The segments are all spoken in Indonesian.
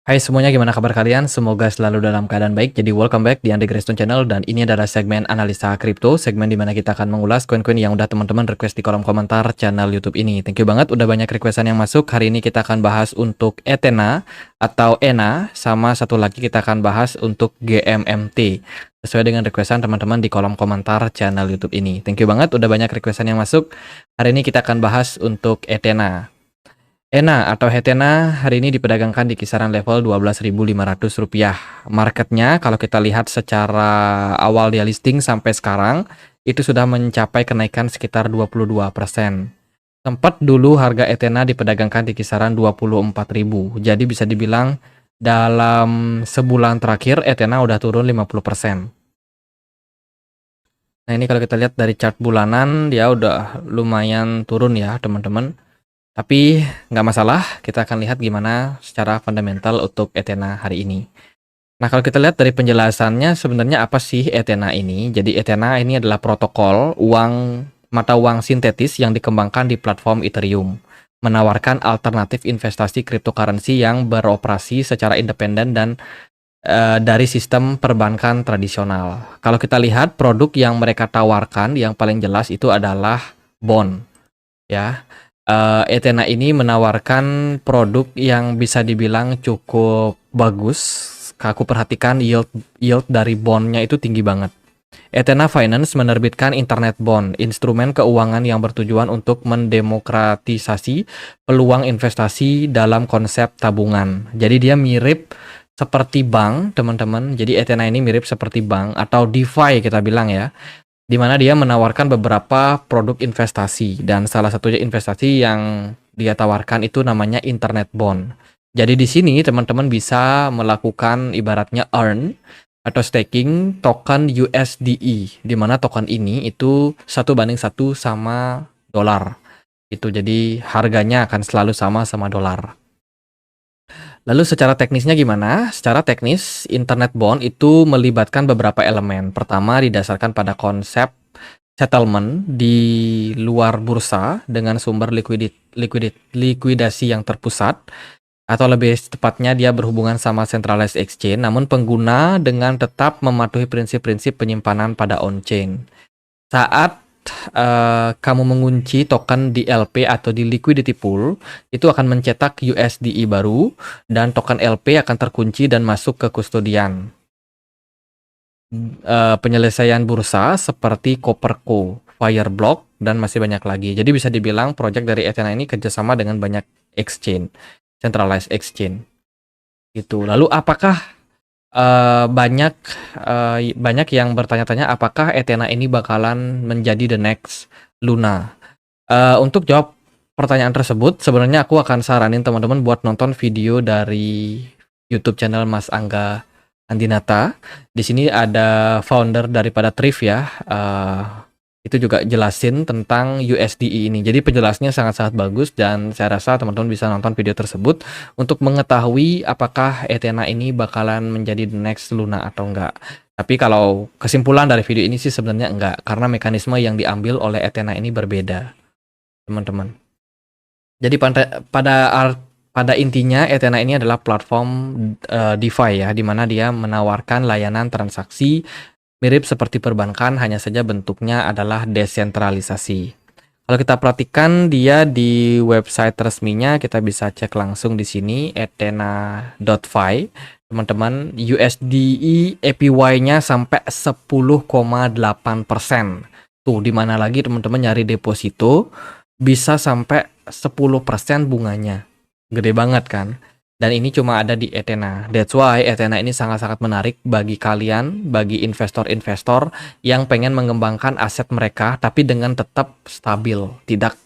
Hai semuanya, gimana kabar kalian? Semoga selalu dalam keadaan baik. Jadi welcome back di Andy Greston Channel, dan ini adalah segmen analisa kripto, segmen dimana kita akan mengulas koin-koin yang udah teman-teman request di kolom komentar channel YouTube ini. Thank you banget, udah banyak requestan yang masuk. Hari ini kita akan bahas untuk Ethena atau ENA, sama satu lagi kita akan bahas untuk GMMT. Sesuai dengan requestan teman-teman di kolom komentar channel YouTube ini. Thank you banget, udah banyak requestan yang masuk. Hari ini kita akan bahas untuk Ethena. ENA atau Hetena hari ini diperdagangkan di kisaran level Rp12.500. Marketnya kalau kita lihat secara awal dia listing sampai sekarang itu sudah mencapai kenaikan sekitar 22%. Sempat dulu harga Ethena diperdagangkan di kisaran 24.000. Jadi bisa dibilang dalam sebulan terakhir Ethena udah turun 50%. Nah, ini kalau kita lihat dari chart bulanan dia udah lumayan turun ya, teman-teman. Tapi nggak masalah, kita akan lihat gimana secara fundamental untuk Ethena hari ini. Nah, kalau kita lihat dari penjelasannya, sebenarnya apa sih Ethena ini? Jadi Ethena ini adalah protokol mata uang sintetis yang dikembangkan di platform Ethereum, menawarkan alternatif investasi cryptocurrency yang beroperasi secara independen dan dari sistem perbankan tradisional. Kalau kita lihat produk yang mereka tawarkan, yang paling jelas itu adalah bond, ya. Ethena ini menawarkan produk yang bisa dibilang cukup bagus. Aku perhatikan yield dari bondnya itu tinggi banget. Ethena Finance menerbitkan internet bond, instrumen keuangan yang bertujuan untuk mendemokratisasi peluang investasi dalam konsep tabungan. Jadi dia mirip seperti bank, teman-teman. Jadi Ethena ini mirip seperti bank atau DeFi kita bilang ya, di mana dia menawarkan beberapa produk investasi, dan salah satunya investasi yang dia tawarkan itu namanya internet bond. Jadi di sini teman-teman bisa melakukan ibaratnya earn atau staking token USDE, di mana token ini itu 1:1 sama dolar. Itu jadi harganya akan selalu sama dolar. Lalu secara teknisnya gimana? Secara teknis, internet bond itu melibatkan beberapa elemen. Pertama, didasarkan pada konsep settlement di luar bursa dengan sumber likuidasi yang terpusat, atau lebih tepatnya dia berhubungan sama centralized exchange, namun pengguna dengan tetap mematuhi prinsip-prinsip penyimpanan pada on-chain. Saat kamu mengunci token di LP atau di liquidity pool, itu akan mencetak USDE baru, dan token LP akan terkunci dan masuk ke kustodian penyelesaian bursa seperti Copperco, Fireblock, dan masih banyak lagi. Jadi bisa dibilang project dari Ethena ini kerjasama dengan banyak exchange, centralized exchange. Itu. Lalu apakah banyak yang bertanya-tanya apakah Ethena ini bakalan menjadi the next Luna. Untuk jawab pertanyaan tersebut, sebenarnya aku akan saranin teman-teman buat nonton video dari YouTube channel Mas Angga Andinata. Di sini ada founder daripada Thrift ya. Itu juga jelasin tentang USDE ini. Jadi penjelasannya sangat-sangat bagus, dan saya rasa teman-teman bisa nonton video tersebut untuk mengetahui apakah Ethena ini bakalan menjadi the next Luna atau enggak. Tapi kalau kesimpulan dari video ini sih sebenarnya enggak, karena mekanisme yang diambil oleh Ethena ini berbeda, teman-teman. Jadi pada intinya Ethena ini adalah platform DeFi ya, di mana dia menawarkan layanan transaksi mirip seperti perbankan, hanya saja bentuknya adalah desentralisasi. Kalau kita perhatikan dia di website resminya, kita bisa cek langsung di sini ethena.fi. Teman-teman, USDE APY-nya sampai 10,8%. Tuh, di mana lagi teman-teman nyari deposito bisa sampai 10% bunganya. Gede banget kan? Dan ini cuma ada di Ethena. That's why Ethena ini sangat-sangat menarik bagi kalian, bagi investor-investor yang pengen mengembangkan aset mereka, tapi dengan tetap stabil, tidak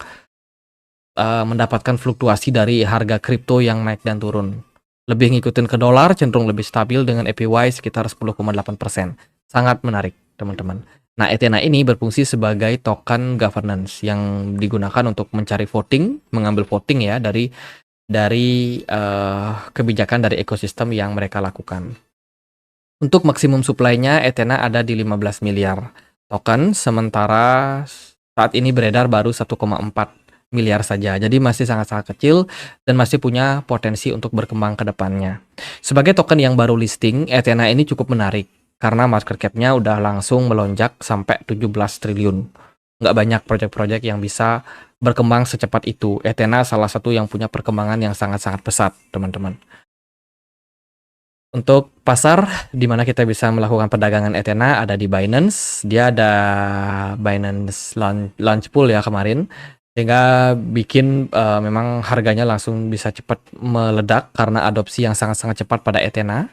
mendapatkan fluktuasi dari harga kripto yang naik dan turun. Lebih ngikutin ke dolar, cenderung lebih stabil dengan APY sekitar 10,8%. Sangat menarik, teman-teman. Nah, Ethena ini berfungsi sebagai token governance yang digunakan untuk mencari voting, mengambil voting ya dari kebijakan dari ekosistem yang mereka lakukan. Untuk maksimum supply-nya, Ethena ada di 15 miliar token, sementara saat ini beredar baru 1,4 miliar saja. Jadi masih sangat-sangat kecil dan masih punya potensi untuk berkembang ke depannya. Sebagai token yang baru listing, Ethena ini cukup menarik karena market cap-nya udah langsung melonjak sampai 17 triliun. Nggak banyak proyek-proyek yang bisa berkembang secepat itu. Ethena salah satu yang punya perkembangan yang sangat-sangat pesat, teman-teman. Untuk pasar di mana kita bisa melakukan perdagangan Ethena ada di Binance. Dia ada Binance Launch Pool ya kemarin, sehingga bikin memang harganya langsung bisa cepat meledak karena adopsi yang sangat-sangat cepat pada Ethena.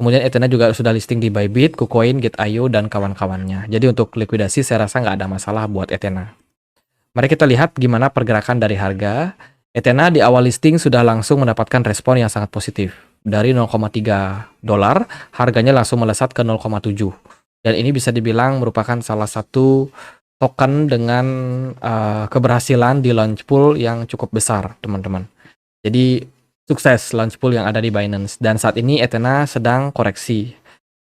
Kemudian Ethena juga sudah listing di Bybit, KuCoin, Gate.io, dan kawan-kawannya. Jadi untuk likuidasi saya rasa nggak ada masalah buat Ethena. Mari kita lihat gimana pergerakan dari harga. Ethena di awal listing sudah langsung mendapatkan respon yang sangat positif. Dari 0,3 dolar, harganya langsung melesat ke 0,7. Dan ini bisa dibilang merupakan salah satu token dengan keberhasilan di launch pool yang cukup besar, teman-teman. Jadi sukses launch pool yang ada di Binance. Dan saat ini Ethena sedang koreksi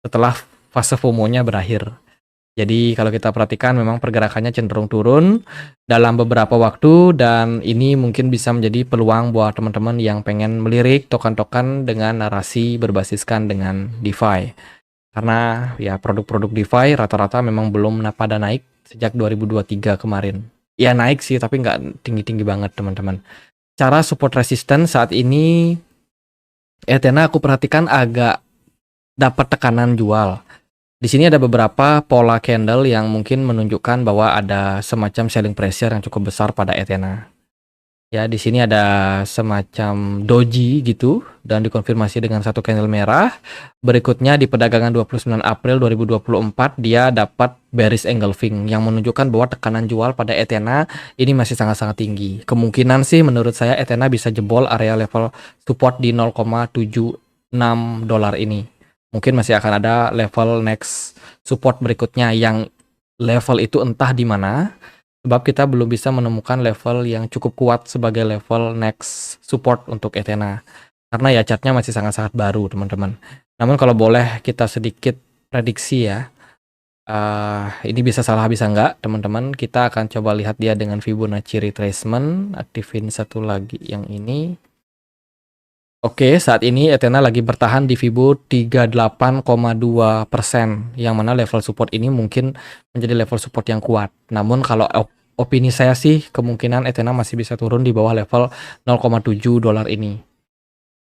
setelah fase FOMO-nya berakhir. Jadi kalau kita perhatikan memang pergerakannya cenderung turun dalam beberapa waktu, dan ini mungkin bisa menjadi peluang buat teman-teman yang pengen melirik token-token dengan narasi berbasiskan dengan DeFi. Karena ya produk-produk DeFi rata-rata memang belum pada naik sejak 2023 kemarin. Ya naik sih tapi nggak tinggi-tinggi banget, teman-teman. Cara support resistance saat ini Ethena aku perhatikan agak dapat tekanan jual. Di sini ada beberapa pola candle yang mungkin menunjukkan bahwa ada semacam selling pressure yang cukup besar pada Ethena. Ya, di sini ada semacam doji gitu dan dikonfirmasi dengan satu candle merah. Berikutnya di perdagangan 29 April 2024 dia dapat bearish engulfing yang menunjukkan bahwa tekanan jual pada Ethena ini masih sangat-sangat tinggi. Kemungkinan sih menurut saya Ethena bisa jebol area level support di 0,76 dolar ini. Mungkin masih akan ada level next support berikutnya yang level itu entah di mana, sebab kita belum bisa menemukan level yang cukup kuat sebagai level next support untuk Ethena. Karena ya chartnya masih sangat-sangat baru, teman-teman. Namun kalau boleh kita sedikit prediksi ya, ini bisa salah bisa enggak, teman-teman. Kita akan coba lihat dia dengan Fibonacci retracement. Aktifin satu lagi yang ini. Oke, saat ini Ethena lagi bertahan di Fibo 38,2%, yang mana level support ini mungkin menjadi level support yang kuat. Namun kalau opini saya sih, kemungkinan Ethena masih bisa turun di bawah level 0,7 dolar ini.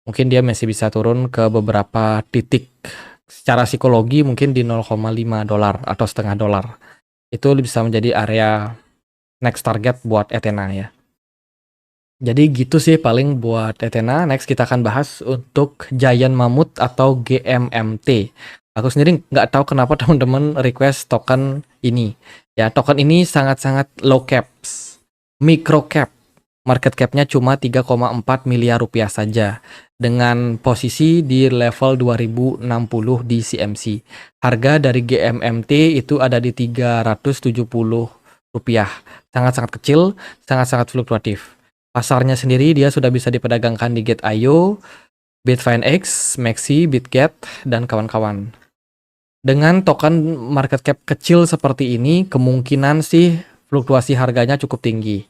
Mungkin dia masih bisa turun ke beberapa titik. Secara psikologi mungkin di 0,5 dolar atau setengah dolar. Itu bisa menjadi area next target buat Ethena ya. Jadi gitu sih paling buat Ethena. Next kita akan bahas untuk Giant Mammoth atau GMMT. Aku sendiri nggak tahu kenapa teman-teman request token ini. Ya, token ini sangat-sangat low caps, micro cap. Market cap-nya cuma 3,4 miliar rupiah saja. Dengan posisi di level 2060 di CMC. Harga dari GMMT itu ada di 370 rupiah. Sangat-sangat kecil, sangat-sangat fluktuatif. Pasarnya sendiri dia sudah bisa diperdagangkan di Gate.io, Bitfinex, Maxi, Bitget, dan kawan-kawan. Dengan token market cap kecil seperti ini, kemungkinan sih fluktuasi harganya cukup tinggi.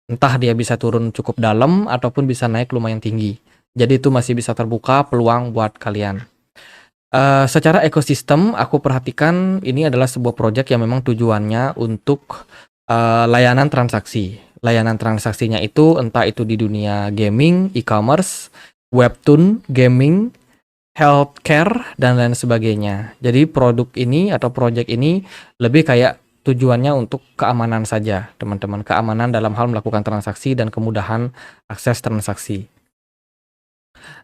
Entah dia bisa turun cukup dalam ataupun bisa naik lumayan tinggi. Jadi itu masih bisa terbuka peluang buat kalian. Secara ekosistem, aku perhatikan ini adalah sebuah proyek yang memang tujuannya untuk layanan transaksi. Layanan transaksinya itu entah itu di dunia gaming, e-commerce, webtoon, gaming, healthcare, dan lain sebagainya. Jadi produk ini atau project ini lebih kayak tujuannya untuk keamanan saja, teman-teman. Keamanan dalam hal melakukan transaksi dan kemudahan akses transaksi.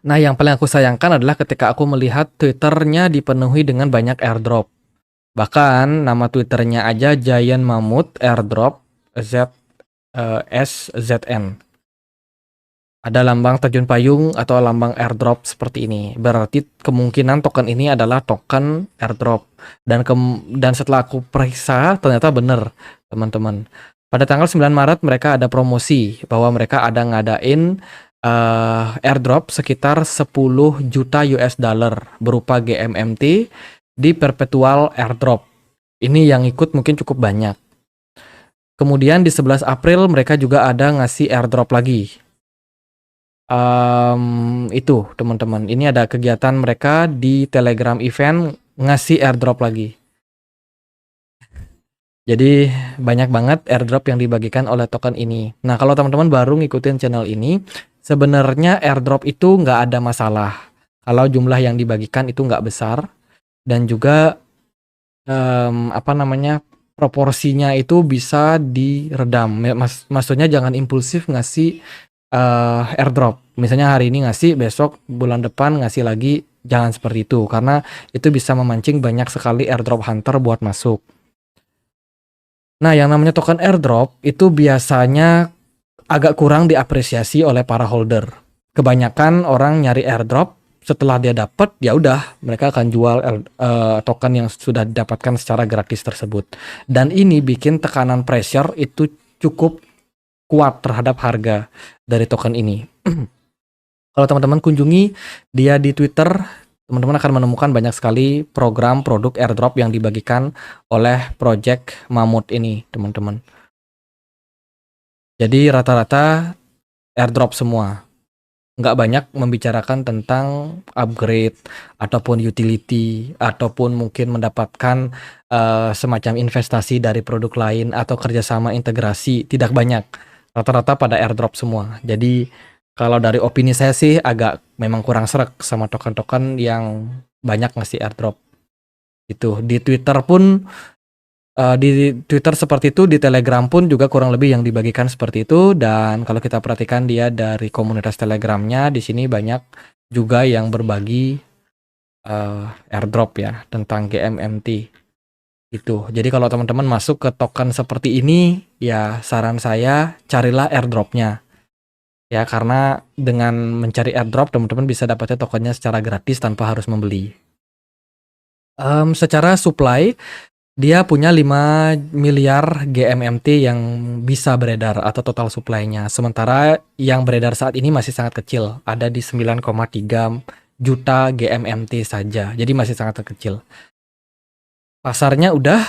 Nah, yang paling aku sayangkan adalah ketika aku melihat Twitternya dipenuhi dengan banyak airdrop. Bahkan nama Twitternya aja Giant Mammoth Airdrop SZN. Ada lambang terjun payung atau lambang airdrop seperti ini. Berarti kemungkinan token ini adalah token airdrop. Dan setelah aku periksa ternyata benar, teman-teman. Pada tanggal 9 Maret mereka ada promosi bahwa mereka ada ngadain airdrop sekitar 10 juta US dollar berupa GMMT di perpetual airdrop. Ini yang ikut mungkin cukup banyak. Kemudian di 11 April mereka juga ada ngasih airdrop lagi. Itu teman-teman, ini ada kegiatan mereka di Telegram event ngasih airdrop lagi. Jadi banyak banget airdrop yang dibagikan oleh token ini. Nah, kalau teman-teman baru ngikutin channel ini, sebenarnya airdrop itu nggak ada masalah. Kalau jumlah yang dibagikan itu nggak besar dan juga proporsinya itu bisa diredam. Maksudnya jangan impulsif ngasih airdrop. Misalnya hari ini ngasih, besok bulan depan ngasih lagi, jangan seperti itu karena itu bisa memancing banyak sekali airdrop hunter buat masuk. Nah, yang namanya token airdrop itu biasanya agak kurang diapresiasi oleh para holder. Kebanyakan orang nyari airdrop, setelah dia dapat, ya udah mereka akan jual token yang sudah didapatkan secara gratis tersebut. Dan ini bikin tekanan pressure itu cukup kuat terhadap harga dari token ini. Kalau teman-teman kunjungi dia di Twitter, teman-teman akan menemukan banyak sekali program produk airdrop yang dibagikan oleh project Mamut ini, teman-teman. Jadi rata-rata airdrop semua. Nggak banyak membicarakan tentang upgrade ataupun utility ataupun mungkin mendapatkan semacam investasi dari produk lain atau kerjasama integrasi, tidak banyak. Rata-rata pada airdrop semua. Jadi kalau dari opini saya sih agak memang kurang sreg sama token-token yang banyak ngasih airdrop. Itu di Twitter pun di Twitter seperti itu, di Telegram pun juga kurang lebih yang dibagikan seperti itu. Dan kalau kita perhatikan dia dari komunitas Telegramnya, di sini banyak juga yang berbagi airdrop ya tentang GMMT itu. Jadi kalau teman-teman masuk ke token seperti ini, ya saran saya carilah airdropnya. Ya, karena dengan mencari airdrop, teman-teman bisa dapatnya tokennya secara gratis tanpa harus membeli. Secara supply, dia punya 5 miliar GMMT yang bisa beredar atau total supply-nya. Sementara yang beredar saat ini masih sangat kecil, ada di 9,3 juta GMMT saja. Jadi masih sangat kecil. Pasarnya udah,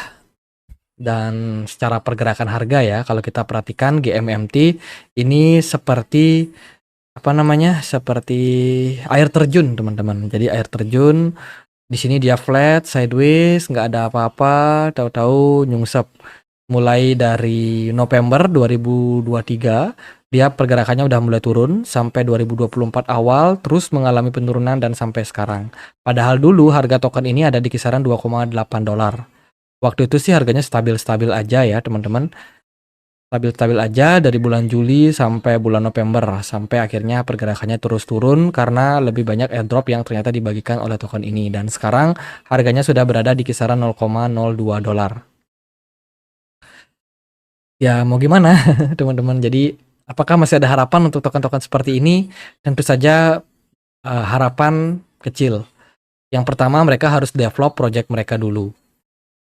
dan secara pergerakan harga ya, kalau kita perhatikan GMMT ini seperti seperti air terjun, teman-teman. Jadi air terjun, di sini dia flat, sideways, nggak ada apa-apa, tahu-tahu nyungsep. Mulai dari November 2023, dia pergerakannya udah mulai turun sampai 2024 awal, terus mengalami penurunan dan sampai sekarang. Padahal dulu harga token ini ada di kisaran $2,8. Waktu itu sih harganya stabil-stabil aja ya, teman-teman. Stabil-stabil aja dari bulan Juli sampai bulan November, sampai akhirnya pergerakannya terus turun karena lebih banyak airdrop yang ternyata dibagikan oleh token ini. Dan sekarang harganya sudah berada di kisaran $0,02. Ya mau gimana teman-teman. Jadi apakah masih ada harapan untuk token-token seperti ini? Tentu saja harapan kecil. Yang pertama, mereka harus develop project mereka dulu.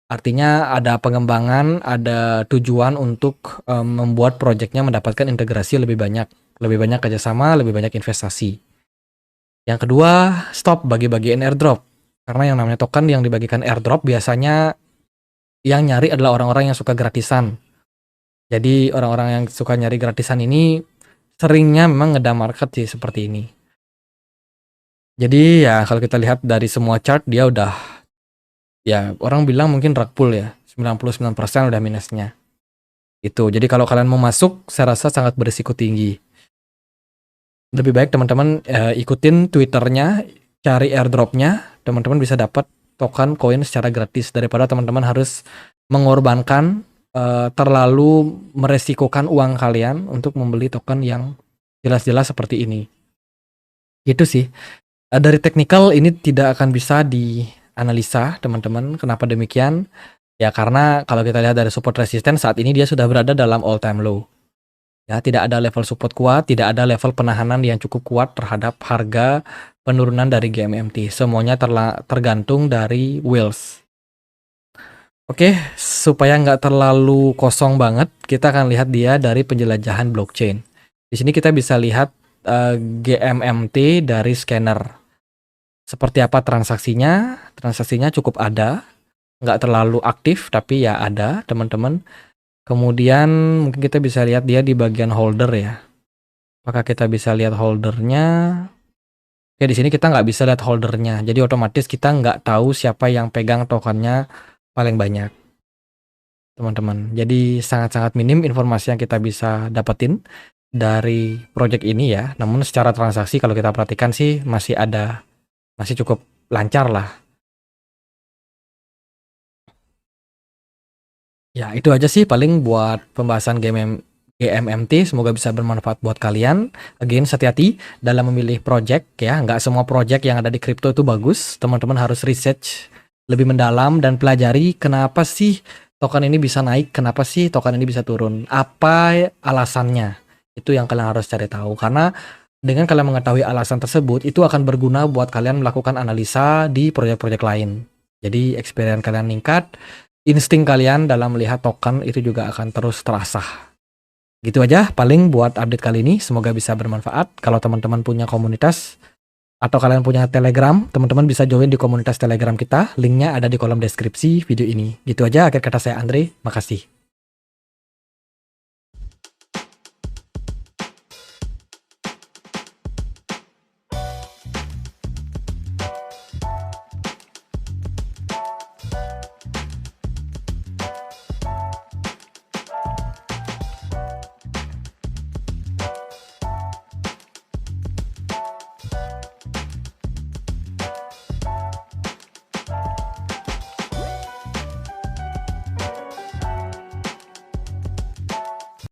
Artinya ada pengembangan, ada tujuan untuk membuat proyeknya mendapatkan integrasi lebih banyak kerjasama, lebih banyak investasi. Yang kedua, stop bagi-bagiin airdrop. Karena yang namanya token yang dibagikan airdrop biasanya yang nyari adalah orang-orang yang suka gratisan. Jadi orang-orang yang suka nyari gratisan ini seringnya memang ngedam market sih seperti ini. Jadi ya kalau kita lihat dari semua chart, dia udah, ya orang bilang mungkin rug pull ya, 99% udah minusnya. Itu. Jadi kalau kalian mau masuk, saya rasa sangat berisiko tinggi. Lebih baik teman-teman ikutin Twitternya, cari airdropnya, teman-teman bisa dapat token koin secara gratis daripada teman-teman harus mengorbankan terlalu meresikokan uang kalian untuk membeli token yang jelas-jelas seperti ini. Gitu sih. Dari teknikal ini tidak akan bisa dianalisa, teman-teman. Kenapa demikian? Ya karena kalau kita lihat dari support resistance saat ini dia sudah berada dalam all time low. Ya, tidak ada level support kuat, tidak ada level penahanan yang cukup kuat terhadap harga penurunan dari GMMT. Semuanya tergantung dari wheels. Oke, supaya nggak terlalu kosong banget, kita akan lihat dia dari penjelajahan blockchain. Di sini kita bisa lihat GMMT dari scanner. Seperti apa transaksinya? Transaksinya cukup ada, nggak terlalu aktif, tapi ya ada, teman-teman. Kemudian mungkin kita bisa lihat dia di bagian holder ya. Apakah kita bisa lihat holdernya? Oke, di sini kita nggak bisa lihat holdernya. Jadi otomatis kita nggak tahu siapa yang pegang tokennya paling banyak, teman-teman. Jadi sangat-sangat minim informasi yang kita bisa dapetin dari project ini ya. Namun secara transaksi kalau kita perhatikan sih masih cukup lancar lah. Ya, itu aja sih paling buat pembahasan GMMT. Semoga bisa bermanfaat buat kalian. Again, hati-hati dalam memilih project ya. Nggak semua project yang ada di crypto itu bagus. Teman-teman harus research lebih mendalam dan pelajari kenapa sih token ini bisa naik, kenapa sih token ini bisa turun, apa alasannya. Itu yang kalian harus cari tahu. Karena dengan kalian mengetahui alasan tersebut, itu akan berguna buat kalian melakukan analisa di proyek-proyek lain. Jadi experience kalian meningkat, insting kalian dalam melihat token itu juga akan terus terasah. Gitu aja paling buat update kali ini, semoga bisa bermanfaat. Kalau teman-teman punya komunitas atau kalian punya Telegram, teman-teman bisa join di komunitas Telegram kita, linknya ada di kolom deskripsi video ini. Gitu aja, akhir kata saya Andre, makasih.